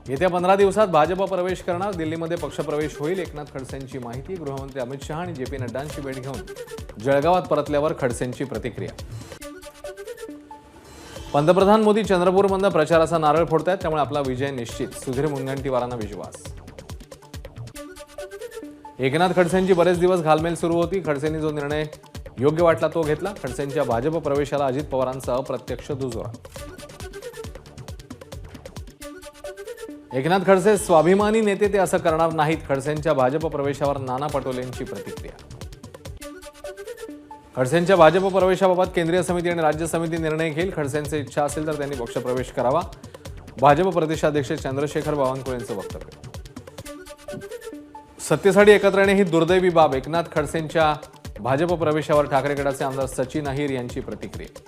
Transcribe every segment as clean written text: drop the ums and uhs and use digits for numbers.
येत्या 15 दिवसात भाजप प्रवेश करणार. दिल्लीमध्ये पक्षप्रवेश होईल. एकनाथ खडसेंची माहिती. गृहमंत्री अमित शहा आणि जे.पी. नड्डांची भेट घेऊन जळगावात परतल्यावर खडसेंची प्रतिक्रिया. पंतप्रधान मोदी चंद्रपूरमधून प्रचाराचा नारळ फोडतायत, त्यामुळे आपला विजय निश्चित. सुधीर मुनगंटीवारांना विश्वास. एकनाथ खडसेंची बरेच दिवस घालमेल सुरू होती. खडसेंनी जो निर्णय योग्य वाटला तो घेतला. खडसेंच्या भाजप प्रवेशाला अजित पवारांचा अप्रत्यक्ष दुजोरा. एकनाथ खडसे स्वाभिमानी नेते ते असं करणार नाहीत. खडसेंच्या भाजप प्रवेशावर नाना पटोलेंची प्रतिक्रिया. खडसेंच्या भाजप प्रवेशाबाबत केंद्रीय समिती आणि राज्य समिती निर्णय घेईल. खडसेंची इच्छा असेल तर त्यांनी पक्षप्रवेश करावा. भाजप प्रदेशाध्यक्ष चंद्रशेखर बावनकुळेंचं वक्तव्य. सत्तेसाठी एकत्र येणे ही दुर्दैवी बाब. एकनाथ खडसेंच्या भाजप प्रवेशावर ठाकरे गटाचे आमदार सचिन अहिर यांची प्रतिक्रिया.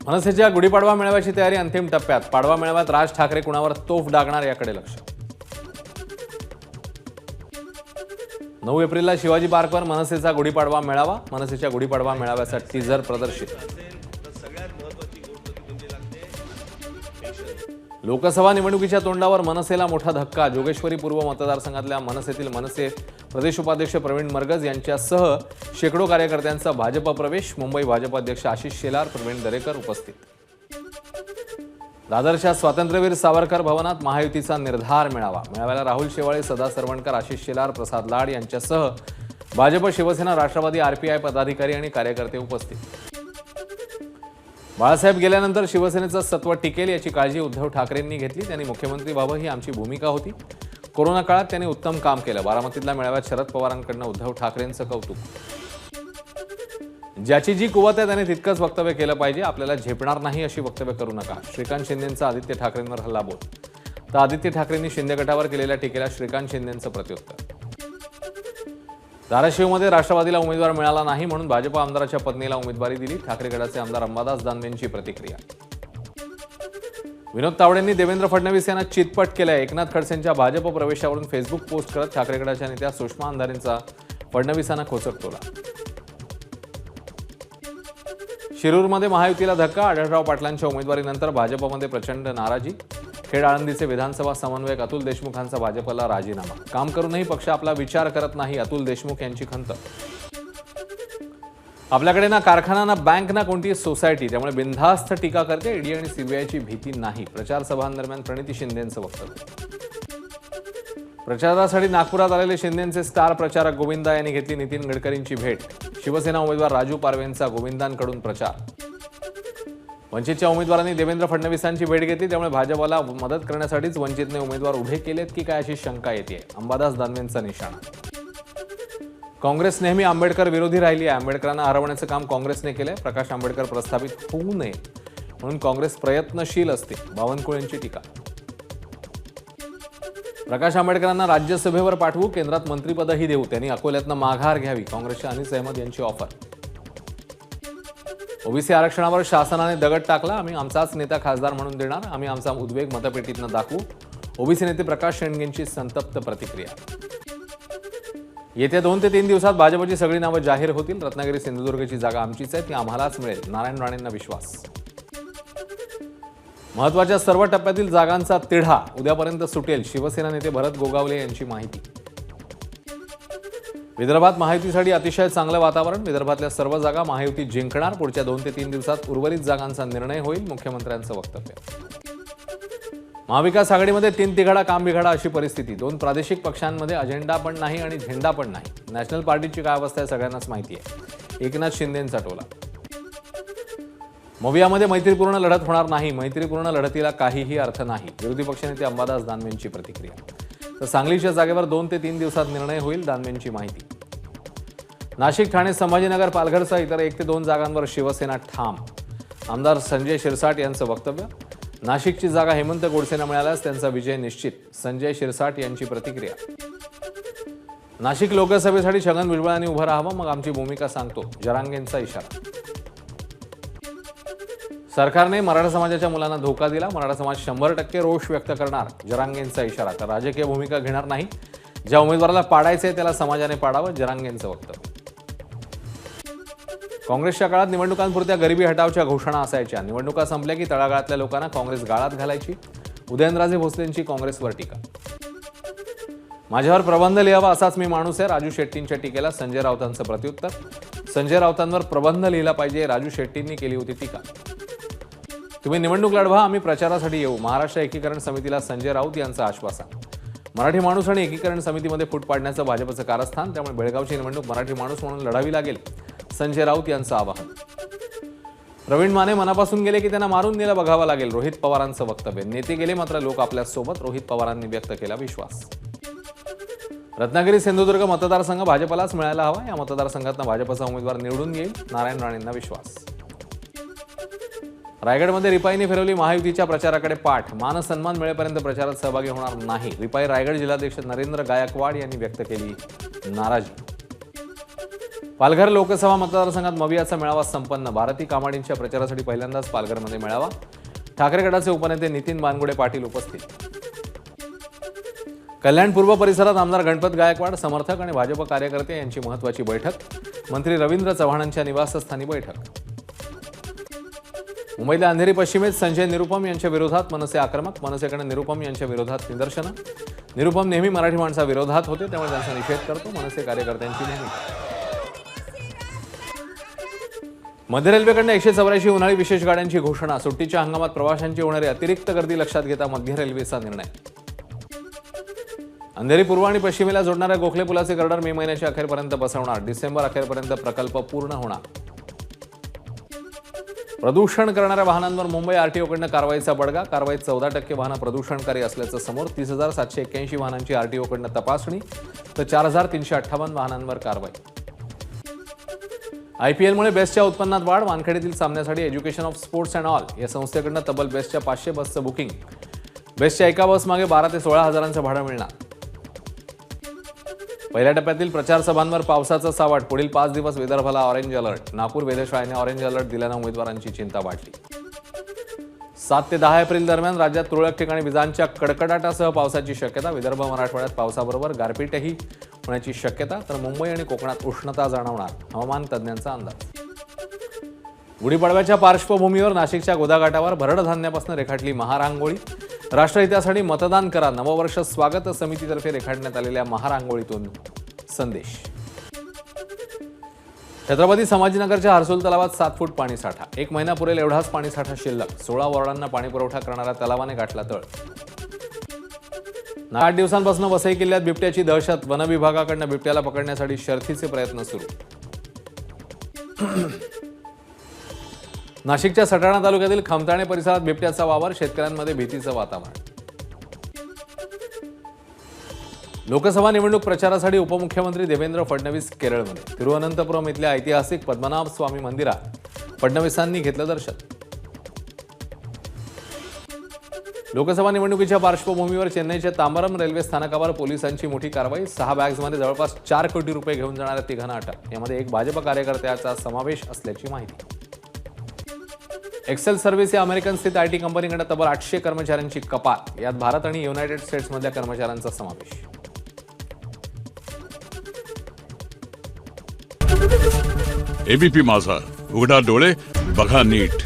मनसेच्या गुढीपाडवा मेळाव्याची तयारी अंतिम टप्प्यात. पाडवा मेळाव्यात राज ठाकरे कुणावर तोफ डागणार याकडे लक्ष. 9 एप्रिलला शिवाजी पार्कवर मनसेचा गुढीपाडवा मेळावा. मनसेच्या गुढीपाडवा मेळाव्याचा टीझर प्रदर्शित. लोकसभा निवडणुकीच्या तोंडावर मनसेला मोठा धक्का. जोगेश्वरी पूर्व मतदारसंघातल्या मनसेतील मनसे प्रदेश उपाध्यक्ष प्रवीण मरगज यांच्यासह शेकडो कार्यकर्त्यांचा भाजप प्रवेश. मुंबई भाजप अध्यक्ष आशिष शेलार, प्रवीण दरेकर उपस्थित. दादरच्या स्वातंत्र्यवीर सावरकर भवनात महायुतीचा निर्धार मेळावा. मेळाव्याला राहुल शेवाळे, सदा सरवणकर, आशिष शेलार, प्रसाद लाड यांच्यासह भाजप, शिवसेना, राष्ट्रवादी, आरपीआय पदाधिकारी आणि कार्यकर्ते उपस्थित. बाळासाहेब गेल्यानंतर शिवसेनेचं सत्व टिकेल याची काळजी उद्धव ठाकरेंनी घेतली. त्यांनी मुख्यमंत्री व्हावं ही आमची भूमिका होती. कोरोना काळात त्यांनी उत्तम काम केलं. बारामतीतल्या मेळाव्यात शरद पवारांकडून उद्धव ठाकरेंचं कौतुक. ज्याची जी कुवत आहे त्याने तितकंच वक्तव्य केलं पाहिजे. आपल्याला झेपणार नाही अशी वक्तव्य करू नका. श्रीकांत शिंदेंचा आदित्य ठाकरेंवर हल्लाबोल. तर आदित्य ठाकरेंनी शिंदे गटावर केलेल्या टीकेला श्रीकांत शिंदेंचं प्रत्युत्तर. धाराशिवमध्ये राष्ट्रवादीला उमेदवार मिळाला नाही म्हणून भाजप आमदाराच्या पत्नीला उमेदवारी दिली. ठाकरे गटाचे आमदार अंबादास दानवेंची प्रतिक्रिया. विनोद तावडेंनी देवेंद्र फडणवीस यांना चितपट केलंय. एकनाथ खडसेंच्या भाजप प्रवेशावरून फेसबुक पोस्ट करत ठाकरे गटाच्या नेत्या सुषमा अंधारेंचा फडणवीसांना खोचक टोला. शिरूरमध्ये महायुतीला धक्का. आढळराव पाटलांच्या उमेदवारीनंतर भाजपमध्ये प्रचंड नाराजी. खेड आळंदीचे विधानसभा समन्वयक अतुल देशमुखांचा भाजपला राजीनामा. काम करूनही पक्ष आपला विचार करत नाही. अतुल देशमुख यांची खंत. आपल्याकडे ना कारखाना ना बँक ना कोणती सोसायटी, त्यामुळे बिनधास्त टीका करते. ईडी आणि सीबीआयची भीती नाही. प्रचार सभांदरम्यान प्रणिती शिंदेंचं वक्तव्य. प्रचारासाठी नागपुरात आलेले शिंदेंचे स्टार प्रचारक गोविंदा यांनी घेतली नितीन गडकरींची भेट. शिवसेना उमेदवार राजू पारवेंचा गोविंदांकडून प्रचार. वंचितच्या उमेदवारांनी देवेंद्र फडणवीसांची भेट घेतली, त्यामुळे भाजपला मदत करण्यासाठीच वंचितने उमेदवार उभे केलेत की काय अशी शंका येते. अंबादास दानवेंचा निशाणा. काँग्रेस नेहमी आंबेडकर विरोधी राहिली आहे. आंबेडकरांना हरवण्याचं काम काँग्रेसने केलंय. प्रकाश आंबेडकर प्रस्थापित होऊ नये म्हणून काँग्रेस प्रयत्नशील असते. बावनकुळेंची टीका. प्रकाश आंबेडकरांना राज्यसभेवर पाठवू, केंद्रात मंत्रिपदही देऊ. त्यांनी अकोल्यातनं माघार घ्यावी. काँग्रेसच्या अनिस अहमद यांची ऑफर. ओबीसी आरक्षणावर शासनाने दगड टाकला. आम्ही आमचाच नेता खासदार म्हणून देणार. आम्ही आमचा उद्वेग मतपेटीतनं दाखवू. ओबीसी नेते प्रकाश शेंडगेंची संतप्त प्रतिक्रिया. येत्या 2 ते 3 दिवसात भाजपची सगळी नावं जाहीर होतील. रत्नागिरी सिंधुदुर्गची जागा आमचीच आहे, ती आम्हालाच मिळेल. नारायण राणेंना विश्वास. महत्त्वाच्या सर्व टप्प्यातील जागांचा तिढा उद्यापर्यंत सुटेल. शिवसेना नेते भरत गोगावले यांची माहिती. विदर्भात महायुतीसाठी अतिशय चांगलं वातावरण. विदर्भातल्या सर्व जागा महायुती जिंकणार. पुढच्या 2 ते 3 दिवसात उर्वरित जागांचा निर्णय होईल. मुख्यमंत्र्यांचं वक्तव्य. महाविकास आघाडीमध्ये 3 तिघाडा काम बिघाडा अशी परिस्थिती. 2 प्रादेशिक पक्षांमध्ये अजेंडा पण नाही आणि झेंडा पण नाही. नॅशनल पार्टीची काय अवस्था आहे सगळ्यांनाच माहिती आहे. एकनाथ शिंदेंचा टोला. मोवियामध्ये मैत्रीपूर्ण लढत होणार नाही. मैत्रीपूर्ण लढतीला काहीही अर्थ नाही. विरोधी पक्षनेते अंबादास दानवेंची प्रतिक्रिया. तर सांगलीच्या जागेवर 2 ते 3 दिवसात निर्णय होईल. दानवेंची माहिती. नाशिक, ठाणे, संभाजीनगर, पालघरसह इतर 1 ते 2 जागांवर शिवसेना ठाम. आमदार संजय शिरसाट यांचं वक्तव्य. नाशिकची जागा हेमंत गोडसेंना मिळाल्यास त्यांचा विजय निश्चित. संजय शिरसाट यांची प्रतिक्रिया. नाशिक लोकसभेसाठी छगन भुजबळांनी उभं राहावं, मग आमची भूमिका सांगतो. जरांगेंचा इशारा. सरकारने मराठा समाजाच्या मुलांना धोका दिला. मराठा समाज 100% रोष व्यक्त करणार. जरांगेंचा इशारा. तर राजकीय भूमिका घेणार नाही. ज्या उमेदवाराला पाडायचे त्याला समाजाने पाडावं. जरांगेंचं वक्तव्य. काँग्रेसच्या काळात निवडणुकांपुरत्या गरिबी हटावच्या घोषणा असायच्या. निवडणुका संपल्या की तळागाळातल्या लोकांना काँग्रेस गाळात घालायची. उदयनराजे भोसलेंची काँग्रेसवर टीका. माझ्यावर प्रबंध लिहावा असाच मी माणूस आहे. राजू शेट्टींच्या टीकेला संजय राऊतांचं प्रत्युत्तर. संजय राऊतांवर प्रबंध लिहिला पाहिजे, राजू शेट्टींनी केली होती टीका. तुम्ही निवडणूक लढवा, आम्ही प्रचारासाठी येऊ. महाराष्ट्र एकीकरण समितीला संजय राऊत यांचं आश्वासन. मराठी माणूस आणि एकीकरण समितीमध्ये फूट पाडण्याचं भाजपचं कारस्थान, त्यामुळे बेळगावची निवडणूक मराठी माणूस म्हणून लढावी लागेल, संजय राऊत यांचं आवाहन. प्रवीण माने मनापासून गेले की त्यांना मारून नेलं बघावं लागेल, रोहित पवारांचं वक्तव्य. नेते गेले मात्र लोक आपल्यासोबत, रोहित पवारांनी व्यक्त केला विश्वास. रत्नागिरी सिंधुदुर्ग मतदारसंघ भाजपलाच मिळायला हवा. या मतदारसंघातनं भाजपचा उमेदवार निवडून येईल, नारायण राणेंना विश्वास. रायगडमध्ये रिपाईंनी फिरवली महायुतीच्या प्रचाराकडे पाठ. मान सन्मान मिळेपर्यंत प्रचारात सहभागी होणार नाही. रिपाई रायगड जिल्हाध्यक्ष नरेंद्र गायकवाड यांनी व्यक्त केली नाराजी. पालघर लोकसभा मतदारसंघात मवियाचा मेळावा संपन्न. भारती कामाडींच्या प्रचारासाठी पहिल्यांदाच पालघरमध्ये मेळावा. ठाकरे गटाचे उपनेते नितीन बानगुडे पाटील उपस्थित. कल्याण पूर्व परिसरात आमदार गणपत गायकवाड, समर्थक आणि भाजप कार्यकर्ते यांची महत्त्वाची बैठक. मंत्री रवींद्र चव्हाणांच्या निवासस्थानी बैठक. मुंबईतल्या अंधेरी पश्चिमेत संजय निरुपम यांच्या विरोधात मनसे आक्रमक. मनसेकडे निरुपम यांच्या विरोधात निदर्शनं. निरुपम नेहमी मराठी माणसा विरोधात होते, त्यामुळे त्यांचा निषेध करतो मनसे कार्यकर्त्यांची नेहमी. मध्य रेल्वेकडून 184 उन्हाळी विशेष गाड्यांची घोषणा. सुट्टीच्या हंगामात प्रवाशांची होणारी अतिरिक्त गर्दी लक्षात घेता मध्य रेल्वेचा निर्णय. अंधेरी पूर्व आणि पश्चिमेला जोडणाऱ्या गोखले पुलाचे गर्डर मे महिन्याच्या अखेरपर्यंत बसवणार. डिसेंबर अखेरपर्यंत प्रकल्प पूर्ण होणार. प्रदूषण करणाऱ्या वाहनांवर मुंबई आरटीओकडून कारवाईचा बडगा. कारवाईत 14% वाहनं प्रदूषणकारी असल्याचं समोर. 30,781 वाहनांची आरटीओकडून तपासणी, तर 4,358 वाहनांवर कारवाई. IPLमुळे बेस्टच्या उत्पन्नात वाढ. वानखेडेतील सामन्यासाठी education of sports and all या संस्थेकडून तब्बल बेस्टच्या 500 बसचं बुकिंग. बेस्टच्या एका बस मागे 12 ते 16 हजारांचं भाडं मिळणार. पहिल्या टप्प्यातील प्रचार सभांवर पावसाचं सावट. पुढील 5 दिवस विदर्भाला ऑरेंज अलर्ट. नागपूर वेधशाळेने ऑरेंज अलर्ट दिल्यानं उमेदवारांची चिंता वाढली. 7 ते 10 एप्रिल दरम्यान राज्यात तुरळक ठिकाणी विजांच्या कडकडाटासह पावसाची शक्यता. विदर्भ मराठवाड्यात पावसाबरोबर गारपीटही होण्याची शक्यता. तर मुंबई आणि कोकणात उष्णता जाणवणार, हवामान तज्ज्ञांचा अंदाज. गुढीपाडव्याच्या पार्श्वभूमीवर नाशिकच्या गोदाघाटावर भरड धान्यापासून रेखाटली महारांगोळी. राष्ट्रहितासाठी मतदान करा, नववर्ष स्वागत समितीतर्फे रेखाटण्यात आलेल्या महारांगोळीतून संदेश. छत्रपती संभाजीनगरच्या हर्सुल तलावात 7 फूट पाणीसाठा. 1 महिना पुरेल एवढाच पाणीसाठा शिल्लक. 16 वॉर्डांना पाणीपुरवठा करणाऱ्या तलावाने गाठला तळ. 8 दिवसांपासून वसई किल्ल्यात बिबट्याची दहशत. वन विभागाकडून बिबट्याला पकडण्यासाठी शर्थीचे प्रयत्न सुरू. नाशिकच्या सटाणा तालुक्यातील खमताणे परिसरात बिबट्याचा वावर. शेतकऱ्यांमध्ये भीतीचं वातावरण. लोकसभा निवडणूक प्रचारासाठी उपमुख्यमंत्री देवेंद्र फडणवीस केरळमध्ये. तिरुवनंतपुरम इथल्या ऐतिहासिक पद्मनाभ स्वामी मंदिरात फडणवीसांनी घेतलं दर्शन. लोकसभा निवडणुकीच्या पार्श्वभूमीवर चेन्नईच्या तांबरम रेल्वे स्थानकावर पोलिसांची मोठी कारवाई. 6 बॅग्समध्ये जवळपास 4 कोटी रुपये घेऊन जाणाऱ्या 3 अटक. यामध्ये एक भाजप कार्यकर्त्याचा समावेश असल्याची माहिती. एक्सेल सर्व्हिस या अमेरिकन स्थित IT कंपनीकडे तब्बल 800 कर्मचाऱ्यांची कपात. यात भारत आणि युनायटेड स्टेट्समधल्या कर्मचाऱ्यांचा समावेश. ABP माझा, उघडा डोळे बघा नीट.